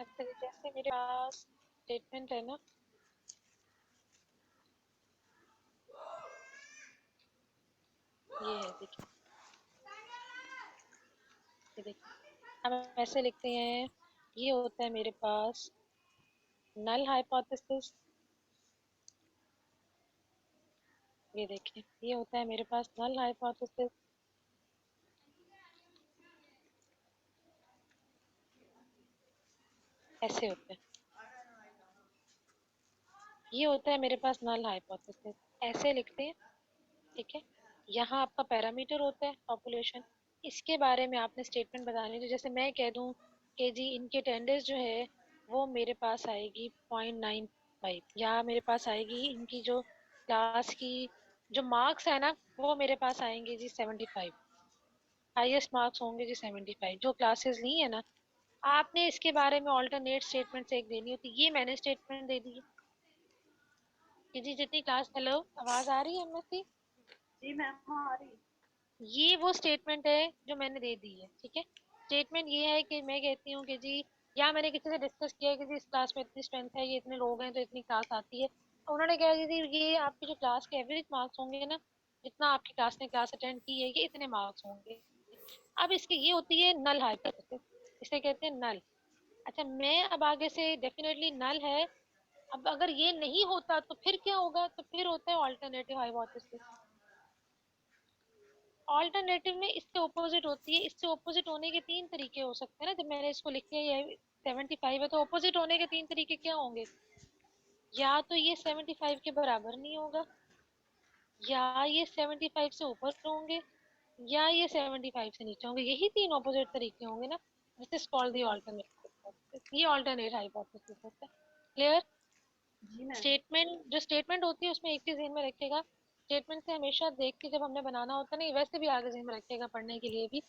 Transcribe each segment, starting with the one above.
अच्छा जी, जैसे मेरे पास स्टेटमेंट है ना, ये है देखिए, ये देखिए, हम ऐसे लिखते हैं। ये होता है मेरे पास नल हाइपोथेसिस। ये देखिए, ये होता है मेरे पास नल हाइपोथेसिस। ऐसे होते हैं। ये होता है मेरे पास नल हाइपोथेसिस। ऐसे लिखते हैं। ठीक है। यहाँ आपका पैरामीटर होता है पॉपुलेशन। इसके बारे में आपने स्टेटमेंट बतानी है। तो जैसे मैं कह दूं कि जी इनकी अटेंडेंस जो है वो मेरे पास आएगी 0.95, या मेरे पास आएगी इनकी जो क्लास की जो मार्क्स है ना वो मेरे पास आएंगे जी 75। हाईएस्ट मार्क्स होंगे जी 75 जो क्लासेस ली है ना। आपने इसके बारे में ऑल्टरनेट स्टेटमेंट से एक देनी होती। ये मैंने स्टेटमेंट दे दी है कि जी जितनी क्लास। हेलो, आवाज आ रही है एमएससी? जी मैम आ रही। ये वो स्टेटमेंट है जो मैंने दे दी है। ठीक है। स्टेटमेंट ये है कि मैं कहती हूँ कि जी, या मैंने किसी से डिस्कस किया कि जी इस क्लास में इतनी स्ट्रेंथ है, ये इतने लोग हैं तो इतनी क्लास आती है। तो उन्होंने कहा कि जी ये आपकी जो क्लास के एवरेज मार्क्स होंगे ना, जितना आपकी क्लास ने क्लास अटेंड की है ये इतने मार्क्स होंगे। अब इसकी ये होती है नल हाइपोथेसिस। इसे कहते हैं नल। अच्छा, मैं अब आगे से डेफिनेटली नल है। अब अगर ये नहीं होता तो फिर क्या होगा? तो फिर होता है ऑल्टरनेटिव हाइपोथेसिस। ऑल्टरनेटिव में इससे ऑपोजिट होती है। इससे ऑपोजिट होने के तीन तरीके हो सकते हैं ना। जब मैंने इसको लिख लिया ये 75 है तो ऑपोजिट होने के तीन तरीके क्या होंगे? या तो ये 75 के बराबर नहीं होगा, या ये 75 से ऊपर होंगे, या ये 75 से नीचे होंगे। यही तीन ऑपोजिट तरीके होंगे ना। दिस इज कॉल्ड दी जी मैम। ऑल्टरनेट। ये ऑल्टरनेट हाइपोथेसिस होता है। क्लियर? जी मैम। स्टेटमेंट, जो स्टेटमेंट होती है उसमें एक चीज ध्यान में रखेगा। स्टेटमेंट से हमेशा देख के जब हमने बनाना होता है ना, ये वैसे भी आगे ध्यान में रखेगा पढ़ने के लिए भी।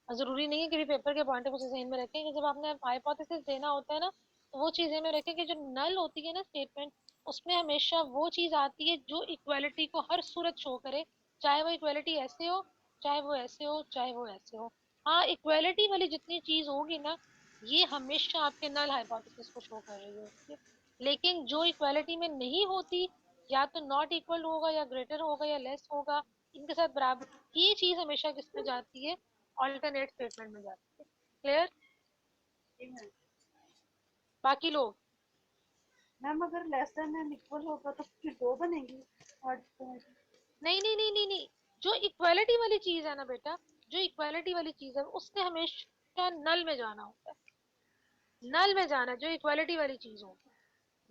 और जरूरी नहीं है कि भी पेपर के पॉइंट ऑफ व्यू से ध्यान में रखें कि जब आपने हाइपोथेसिस देना होता है ना, तो वो चीजें में रखें कि जो नल होती है ना स्टेटमेंट, उसमें हमेशा वो चीज आती है जो इक्वालिटी को हर सूरत शो करे। चाहे वो इक्वालिटी ऐसे हो, चाहे वो ऐसे हो, चाहे वो ऐसे हो। हाँ, इक्वालिटी वाली जितनी चीज होगी ना, ये हमेशा आपके नल हाइपोथेसिस को शो कर रही होती है। लेकिन जो इक्वालिटी में नहीं होती, या तो नॉट इक्वल होगा, या ग्रेटर होगा, या लेस होगा, इनके साथ बराबर, ये चीज हमेशा किस में जाती है? ऑल्टरनेट स्टेटमेंट में जाती है। क्लियर? जी मैम। बाकी लोग? मैम अगर लेस देन एंड इक्वल होगा तो फिर दो बनेंगी ऑल्टरनेटिव। नहीं नहीं नहीं नहीं नहीं। जो इक्वालिटी वाली चीज है ना बेटा, जो इक्वालिटी वाली चीज है उससे हमेशा नल में जाना होता है। नल में जाना है जो इक्वालिटी वाली चीज होगी,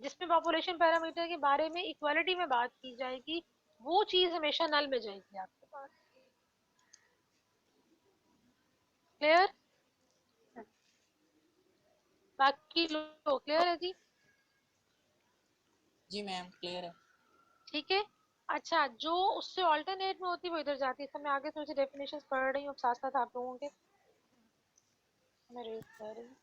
जिसमें पॉपुलेशन पैरामीटर के बारे में इक्वालिटी में बात की जाएगी, वो चीज हमेशा नल में जाएगी आपके पास। क्लियर? बाकी लोग क्लियर है जी? जी मैम क्लियर है। ठीक है। अच्छा, जो उससे ऑल्टरनेट में होती है वो इधर जाती है। सब मैं आगे थोड़ी सी डेफिनेशंस पढ़ रही हूँ साथ साथ आप लोगों के। मैं रेड कर रही हूँ।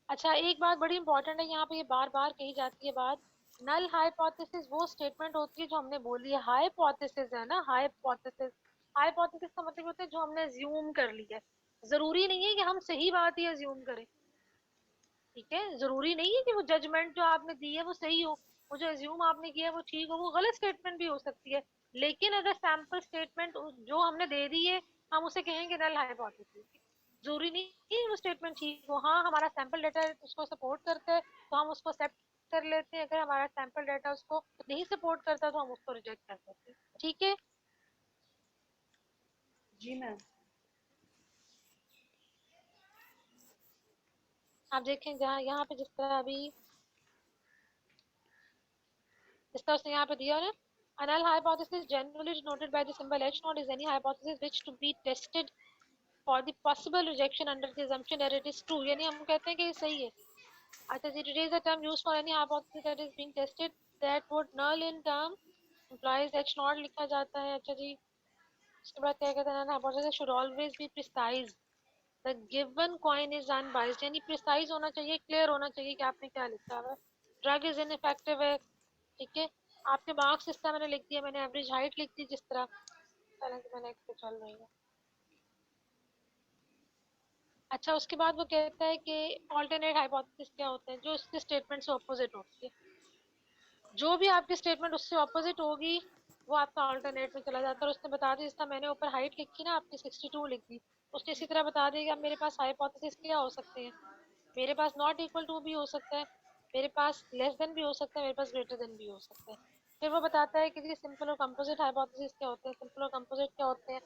अच्छा, एक बात बड़ी इंपॉर्टेंट है यहाँ पे, ये बार बार कही जाती है बात। नल हाइपोथेसिस वो स्टेटमेंट होती है जो हमने बोली है। हाइपोथेसिस है ना, हाइपोथेसिस। हाइपोथेसिस का मतलब होता है जो हमने अज्यूम कर लिया है। जरूरी नहीं है कि हम सही बात ही अज्यूम करें। ठीक है, जरूरी नहीं है कि वो जजमेंट जो आपने दी है वो सही हो, वो जो अज्यूम आपने किया है वो ठीक हो। वो गलत स्टेटमेंट भी हो सकती है। लेकिन अगर सैंपल स्टेटमेंट जो हमने दे दी है, हम उसे कहेंगे नल हाइपोथेसिस। जरूरी नहीं है वो स्टेटमेंट ठीक हो। हाँ, हमारा सैंपल डाटा उसको सपोर्ट करता है तो हम उसको एक्सेप्ट कर लेते हैं। अगर हमारा सैंपल डाटा उसको नहीं सपोर्ट करता तो हम उसको रिजेक्ट कर देते हैं। ठीक है। जी मैम। आप देखें जहाँ यहाँ पे जिस तरह अभी जिस तरह उसने यहाँ पे दिया है, a null hypothesis generally denoted by the symbol H naught is any hypothesis which to be tested for the possible rejection under the assumption that it is true। यानी हम कहते हैं कि ये सही है। अच्छा जी, it is a term used for any hypothesis that is being tested that would null in term implies H naught लिखा जाता है। अच्छा जी, उसके बाद क्या कहते हैं? null hypothesis should always be precise, the given coin is unbiased। यानी प्रिसाइज होना चाहिए, क्लियर होना चाहिए कि आपने क्या लिखा हुआ है। ड्रग इज इनइफेक्टिव है। ठीक है। आपके मार्क्स इस तरह मैंने लिख दिया, मैंने एवरेज हाइट लिख दी जिस तरह। चलें, तो मैं नेक्स्ट पे चल रही हूँ। अच्छा, उसके बाद वो कहता है कि ऑल्टरनेट हाइपोथेसिस क्या होते हैं, जो उसके स्टेटमेंट से ऑपोजिट होती है। जो भी आपकी स्टेटमेंट उससे ऑपोजिट होगी वो आपका ऑल्टरनेट में चला जाता है। और उसने बता दी, जिस तरह मैंने ऊपर हाइट लिखी ना आपकी 62 लिख दी, उसने इसी तरह बता देगा मेरे पास हाइपोथेसिस क्या हो सकते हैं। मेरे पास नॉट इक्वल टू भी हो सकता है, मेरे पास लेस देन भी हो सकता है, मेरे पास ग्रेटर देन भी हो सकता है। फिर वो बताता है कि सिंपल और कंपोजिट हाइपोथेसिस क्या होते हैं। सिंपल और कंपोजिट क्या होते हैं?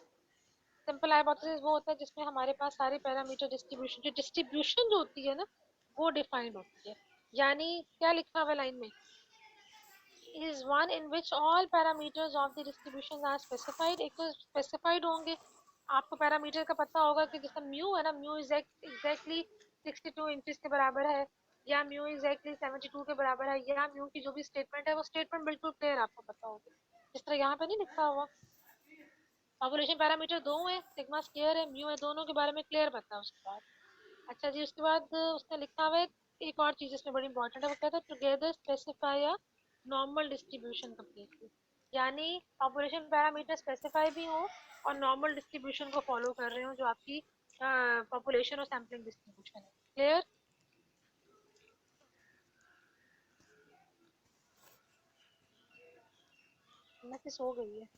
सिंपल हाइपोथेसिस वो होता है जिसमें हमारे पास सारे पैरामीटर डिस्ट्रीब्यूशन, जो डिस्ट्रीब्यूशन जो होती है ना, वो डिफाइंड होती है। यानी क्या लिखा हुआ लाइन में, is one in which all parameters of the distribution are specified। एक तो स्पेसिफाइड होंगे, आपको पैरामीटर का पता होगा कि जैसा म्यू है ना, म्यू एग्जैक्टली 62 इंचेस के बराबर है, या म्यू एग्जैक्टली 72 के बराबर है, या म्यू की जो भी स्टेटमेंट है वो स्टेटमेंट बिल्कुल क्लियर आपको पता होगी। जिस तरह यहाँ पे नहीं लिखा हुआ, पॉपुलेशन पैरामीटर दो है, सिग्मा स्क्वायर है, म्यू है, दोनों के बारे में क्लियर पता है उसके बाद। अच्छा जी, उसके बाद उसने लिखा हुआ है एक और चीज इसमें बड़ी इंपॉर्टेंट है, वो कहता है together specify a normal distribution completely. यानी पॉपुलेशन पैरामीटर स्पेसिफाई भी हो और नॉर्मल डिस्ट्रीब्यूशन को फॉलो कर रहे हो, जो आपकी पॉपुलेशन और सैम्पलिंग डिस्ट्रीब्यूशन है। क्लियर? मैसेज हो गई है।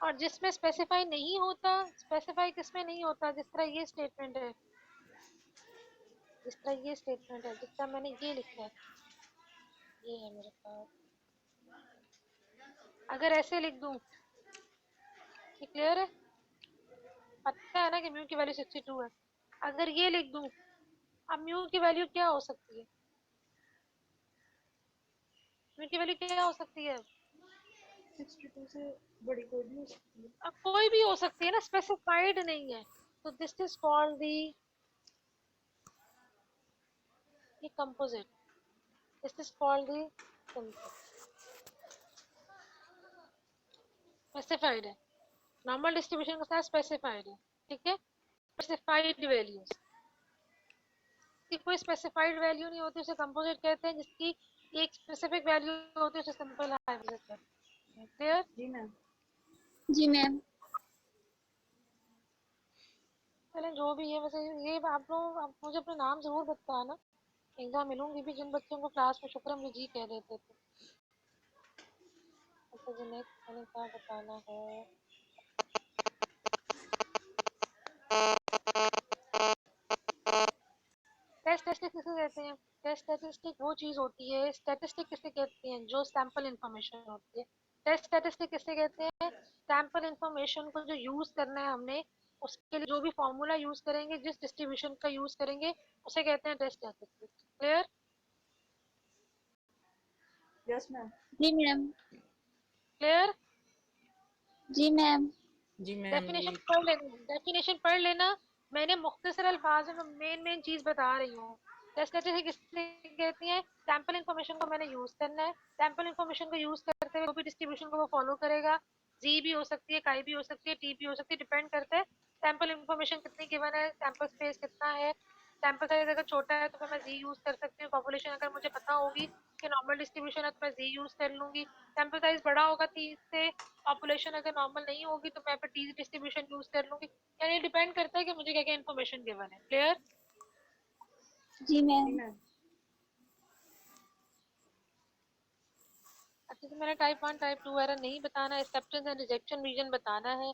और जिसमें स्पेसिफाई नहीं होता, स्पेसिफाई किसमें नहीं होता, जिस तरह ये स्टेटमेंट है, जिस तरह ये स्टेटमेंट है, जिस तरह मैंने ये लिखा है, ये है मेरे पास, अगर ऐसे लिख दूं, ये क्लियर है, पता है ना कि म्यू की वैल्यू 62 है। अगर ये लिख दूं, अब म्यू की वैल्यू क्या हो सकती है, म्यू की वैल्यू क्या हो सकती है? 62 से बड़ी कोई भी हो सकती है। अब कोई भी हो सकती है ना, स्पेसिफाइड नहीं है। तो this is called the composite, this is called the simple. Specified है, नॉर्मल डिस्ट्रीब्यूशन के साथ स्पेसिफाइड है, ठीक है। स्पेसिफाइड वैल्यूज की कोई स्पेसिफाइड वैल्यू नहीं होती, उसे कंपोजिट कहते हैं। जिसकी एक स्पेसिफिक वैल्यू होती है उसे सिंपल हाइब्रिड कहते हैं। क्लियर? जी मैम। जी मैम। चलें, जो भी है, वैसे ये आप लोग, आप मुझे अपना नाम जरूर बताना, एक बार मिलूंगी भी। जिन बच्चों को क्लास में शुक्र मुझे जी कह देते थे। अच्छा जी, नेक्स्ट मैंने क्या बताना है? टेस्ट स्टैटिस्टिक किसे कहते हैं? टेस्ट स्टैटिस्टिक वो चीज होती है, स्टैटिस्टिक किसे कहते हैं, जो सैंपल इंफॉर्मेशन होती है। टेस्ट स्टैटिस्टिक किसे कहते हैं? सैंपल इंफॉर्मेशन को जो यूज करना है हमने, उसके लिए जो भी फॉर्मूला यूज करेंगे, जिस डिस्ट्रीब्यूशन का यूज करेंगे, उसे कहते हैं test statistic. Clear? Yes ma'am. जी मैम। क्लियर? जी मैम। जी मैम डेफिनेशन जी। पढ़ लेना, डेफिनेशन पढ़ लेना। मैंने मुख्तसर अल्फाज में मेन मेन चीज बता रही हूँ। टेस्ट स्टैटिस्टिक किससे कहती है? सैंपल इंफॉर्मेशन को मैंने यूज करना है, सैंपल इंफॉर्मेशन को यूज करते हुए जो भी डिस्ट्रीब्यूशन को वो फॉलो करेगा, जी भी हो सकती है, काई भी हो सकती है, टी भी हो सकती है, डिपेंड करता है सैंपल इंफॉर्मेशन कितनी गिवन है, सैंपल स्पेस कितना है। सैंपल साइज अगर छोटा है तो फिर मैं जी यूज कर सकती हूँ। पॉपुलेशन अगर मुझे पता होगी कि नॉर्मल डिस्ट्रीब्यूशन है तो मैं जी यूज कर लूंगी। सैंपल साइज बड़ा होगा 30 से, पॉपुलेशन अगर नॉर्मल नहीं होगी तो मैं फिर टी डिस्ट्रीब्यूशन यूज कर लूंगी। यानी डिपेंड करता है कि मुझे क्या क्या इन्फॉर्मेशन गिवन है। क्लियर? जी जी मैम। मैम। अच्छे से मैंने टाइप 1 टाइप 2 एरर नहीं बताना, एक्सेप्टेंस एंड रिजेक्शन रीजन बताना है।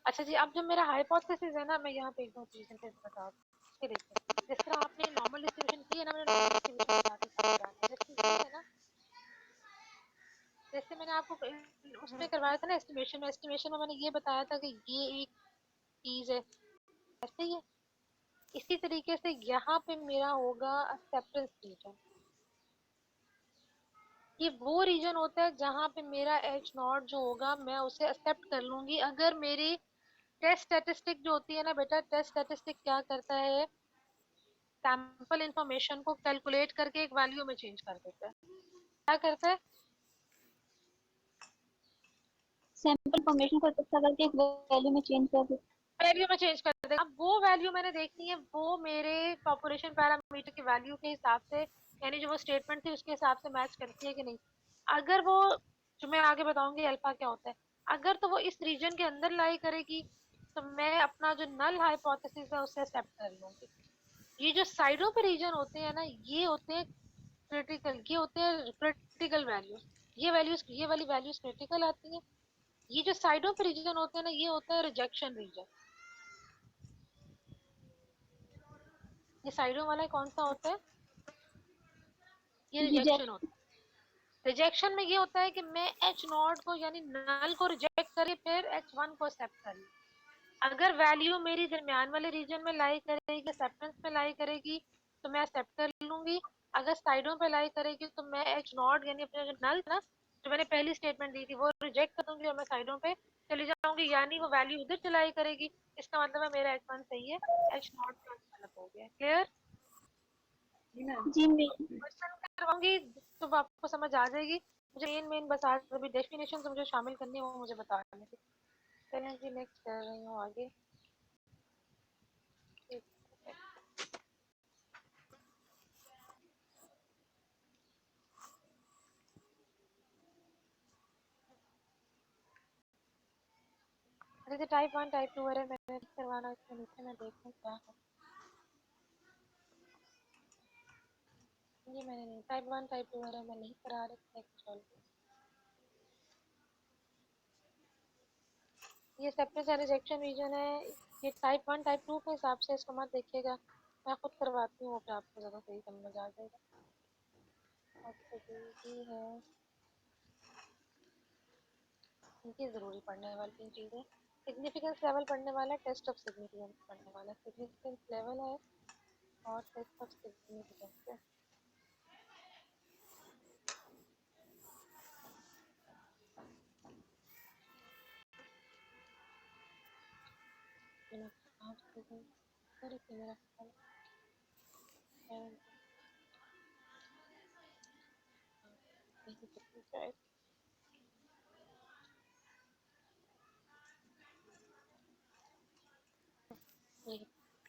अच्छा जी, अब जब मेरा हाइपोथेसिस है ना, मैं यहाँ पे एक दो चीजें फिर बता दूँ। ये देखिए, जिस तरह आपने नॉर्मल डिस्ट्रीब्यूशन की है ना, मैंने नॉर्मल डिस्ट्रीब्यूशन बता दी है। जैसे ये है ना, जैसे मैंने आपको उसमें करवाया था ना एस्टिमेशन में, एस्टिमेशन में मैंने ये बताया था कि ये एक चीज है, ऐसे ही है। इसी तरीके से यहाँ पे मेरा होगा एक्सेप्टेंस रीजन। ये वो रीजन होता है जहाँ पे मेरा एच नॉट जो होगा मैं उसे एक्सेप्ट कर लूंगी, अगर मेरी टेस्ट स्टैटिस्टिक जो होती है ना बेटा, टेस्ट स्टैटिस्टिक क्या करता है, सैंपल इंफॉर्मेशन को कैलकुलेट करके एक वैल्यू में चेंज कर देता है। क्या करता है? सैंपल फॉर्मेशन को इकट्ठा करके एक वैल्यू में चेंज कर दो। वैल्यू में चेंज कर देगा। अब वो वैल्यू मैंने देखनी है, वो मेरे पॉपुलेशन पैरामीटर की वैल्यू के हिसाब से, यानी जो वो स्टेटमेंट थी उसके हिसाब से मैच करती है कि नहीं। अगर वो, जो मैं आगे बताऊंगी अल्फा क्या होता है, अगर तो वो इस रीजन के अंदर लाई करेगी तो मैं अपना जो नल हाइपोथेसिस है उसे एक्सेप्ट कर लूंगी। ये जो साइडों पे रीजन होते हैं ना, ये होते हैं क्रिटिकल, ये होते हैं क्रिटिकल वैल्यूज। ये वाली वैल्यूज क्रिटिकल आती हैं। ये जो साइडों पे रीजन होते हैं ना, ये होता है रिजेक्शन रीजन। ये साइडों वाला कौन सा होता है? ये रिजेक्शन रिजेक्ट। होता है। रिजेक्शन में ये होता है कि मैं एच नॉट को यानी नल को रिजेक्ट करी, फिर एच वन को एक्सेप्ट करी। अगर वैल्यू मेरी दरमियान वाले रीजन में लाई करेगी, एक्सेप्टेंस में लाई करेगी, तो मैं एक्सेप्ट कर लूंगी। अगर साइडों पे लाई करेगी तो मैं एच नॉट यानी अपना जो नल था ना, जो मैंने पहली स्टेटमेंट दी थी, वो रिजेक्ट कर दूंगी और मैं साइडों पे चली जाऊंगी, यानी वो वैल्यू उधर चलाई करेगी। इसका मतलब है मेरा एच वन सही है, एच नॉट का गलत हो गया। क्लियर? जी मैम। जी मैम। क्वेश्चन करवाऊंगी तो आपको समझ आ जाएगी। मुझे मेन मेन बस आज अभी डेफिनेशन मुझे शामिल करनी है, वो मुझे बता देनी थी। चलें जी, नेक्स्ट कर रही हूँ आगे। जैसे टाइप वन टाइप टू वगैरह मैंने करवाना, इसके नीचे मैं देखूँ क्या है। ये मैंने नहीं, टाइप वन टाइप टू वगैरह मैं नहीं करा रही। ये एक्सेप्टेंस एंड रिजेक्शन रीजन है। ये टाइप वन टाइप टू के हिसाब से इसको मत देखिएगा, मैं खुद करवाती हूँ, फिर आपको ज़्यादा सही समझ आ जाएगा। ये है, इनकी ज़रूरी पढ़ने वाली चीज़ें। सिग्निफिकेंस लेवल पढ़ने वाला, टेस्ट ऑफ सिग्निफिकेंस पढ़ने वाला। सिग्निफिकेंस लेवल है और टेस्ट ऑफ सिग्निफिकेंस है। मेरा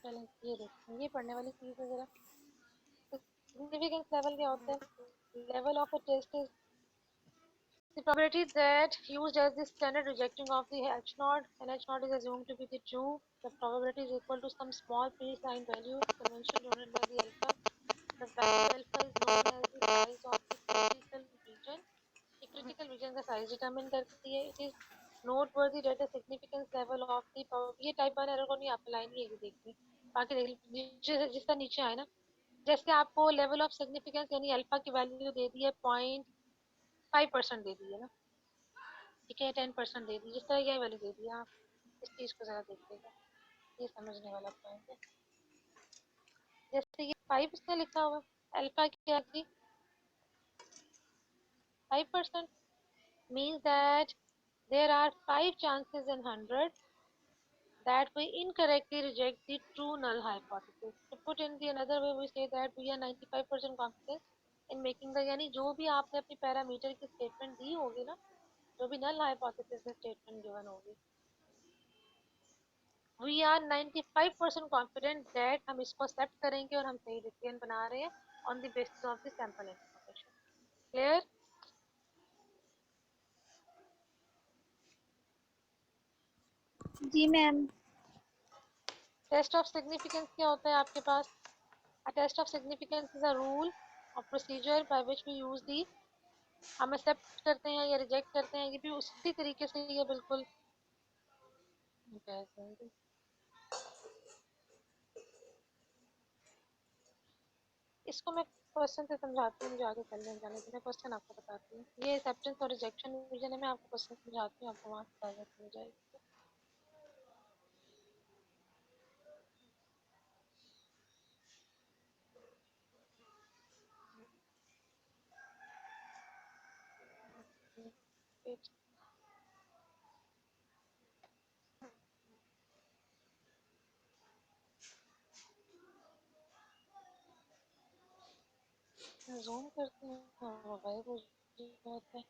चलें ये देखते हैं, ये पढ़ने वाली चीज़ है ज़रा। सिग्निफिकेंस लेवल क्या होता है? Level of a test is the probability that used as the standard rejecting of the H naught, and H naught is assumed to be the true. The probability is equal to some small pre-assigned value convention denoted by the alpha. The value alpha is known as the size of the critical region. The critical region का size determine करती है. It is noteworthy that the significance level of the ये type one error को नहीं आप line ही देखिए, बाकी देख लीजिए जिसका नीचे आए ना। जैसे आपको लेवल ऑफ सिग्निफिकेंस यानी अल्फा की वैल्यू दे दी है 0.5% दे दी है ना, ठीक है, 10% दे दी, जिस तरह यह वैल्यू दे दी, आप इस चीज़ को ज़रा देखिएगा, ये समझने वाला पॉइंट है। जैसे ये 5 इसमें लिखा हुआ है, अल्फा क्या थी 5%, means that there are 5 chances in 100 that we incorrectly reject the true null hypothesis. To put in the another way, we say that we are 95% confident in making the, यानी जो भी आपने अपनी पैरामीटर की statement दी होगी ना, जो भी नल हाइपोथेसिस में स्टेटमेंट गिवन होगी, we are 95% confident that हम इसको एक्सेप्ट करेंगे और हम सही डिसीजन बना रहे हैं on the basis of the sample information. Clear? जी मैम। टेस्ट ऑफ सिग्निफिकेंस क्या होता है आपके पास? A test of significance is a rule or procedure by which we use the, हम एक्सेप्ट करते हैं या रिजेक्ट करते हैं, ये भी उसी तरीके से ये बिल्कुल इसको मैं क्वेश्चन से समझाती हूँ, मुझे आगे चलने जाने मैं क्वेश्चन आपको बताती हूँ। ये एक्सेप्टेंस और रिजेक्शन रीजन है, मैं आपको क्वेश्चन समझाती हूँ, आपको वहाँ से समझ जाएगी। जूम करती हूँ, मोबाइल को होता है।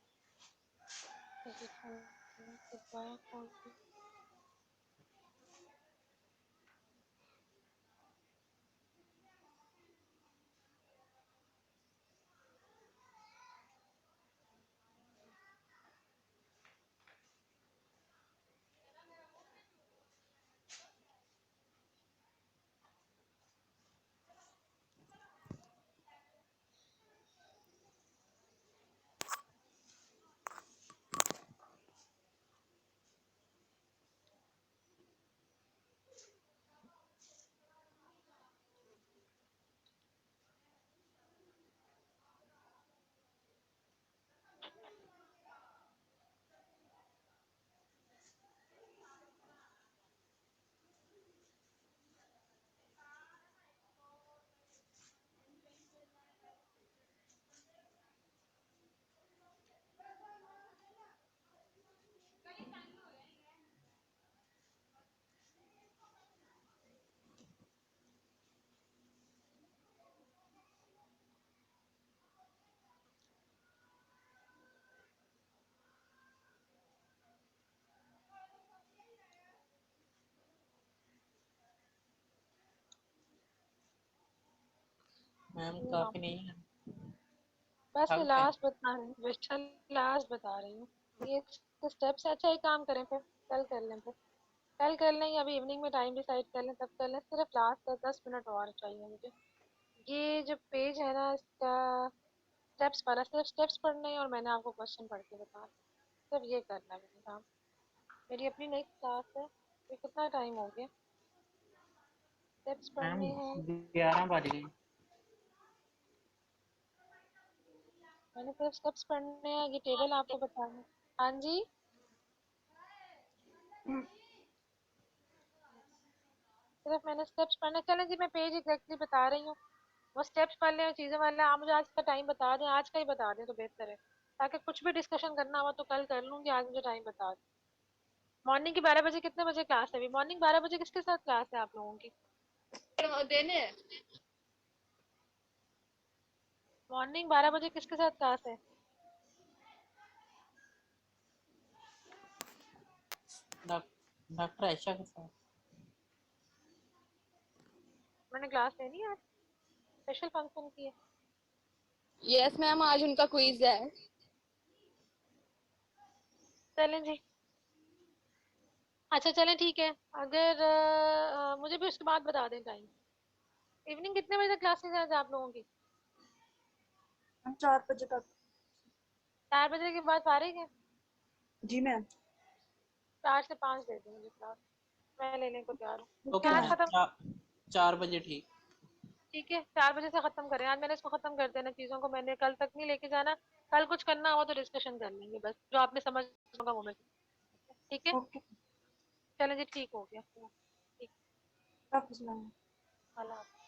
मैम ना काफी नहीं है, बस थक गए। लास्ट बता रही हूँ बेटा, लास्ट बता रही हूँ। ये स्टेप्स। अच्छा एक काम करें फिर, कल कर लें फिर, कल कर लें या अभी इवनिंग में टाइम डिसाइड कर लें तब कर लें। सिर्फ लास्ट 10 मिनट और चाहिए मुझे। ये जो पेज है ना इसका स्टेप्स वाला, सिर्फ स्टेप्स पढ़ने हैं और मैंने आपको क्वेश्चन पढ़ के बताना, सिर्फ ये करना है मेरे काम। मेरी अपनी नेक्स्ट क्लास है, तो कितना टाइम हो गया? स्टेप्स मैम पढ़ने हैं। 11 बज गए। मैंने सिर्फ स्टेप्स पढ़ने हैं, ये टेबल आपको बताना है। हाँ जी, सिर्फ मैंने स्टेप्स पढ़ने। चलें जी, मैं पेज एग्जैक्टली बता रही हूँ, वो स्टेप्स पढ़ लें, चीज़ें वाले। आप मुझे आज का टाइम बता दें, आज का ही बता दें तो बेहतर है, ताकि कुछ भी डिस्कशन करना हो तो कल कर लूँगी, आज मुझे टाइम बता दें। मॉर्निंग की 12 बजे कितने बजे क्लास है? अभी मॉर्निंग 12 बजे किसके साथ क्लास है आप लोगों की? देने मॉर्निंग 12 बजे किसके साथ क्लास है? डॉक्टर आयशा के साथ। मैंने क्लास लेनी है आज, स्पेशल फंक्शन की है। यस मैम, आज उनका क्विज है। चलें जी, अच्छा चलें ठीक है। अगर मुझे भी उसके बाद बता दें टाइम। इवनिंग कितने बजे तक क्लासेस हैं आज आप लोगों की? हम 4 बजे तक। 4 बजे के बाद फारिग है? जी मैम। 4 से 5 दे दें मुझे क्लास, मैं लेने को तैयार हूँ। ओके मैं आज मैम, खत्म। 4 बजे ठीक। ठीक है, 4 बजे से खत्म करें आज। मैंने इसको खत्म कर देना, चीजों को मैंने कल तक नहीं लेके जाना। कल कुछ करना हो तो डिस्कशन कर लेंगे, बस जो आपने समझ होगा वो मैं। ठीक है, ओके। चलें जी, ठीक हो गया। ठीक। हाफिज मैम। अल्लाह हाफ़िज़।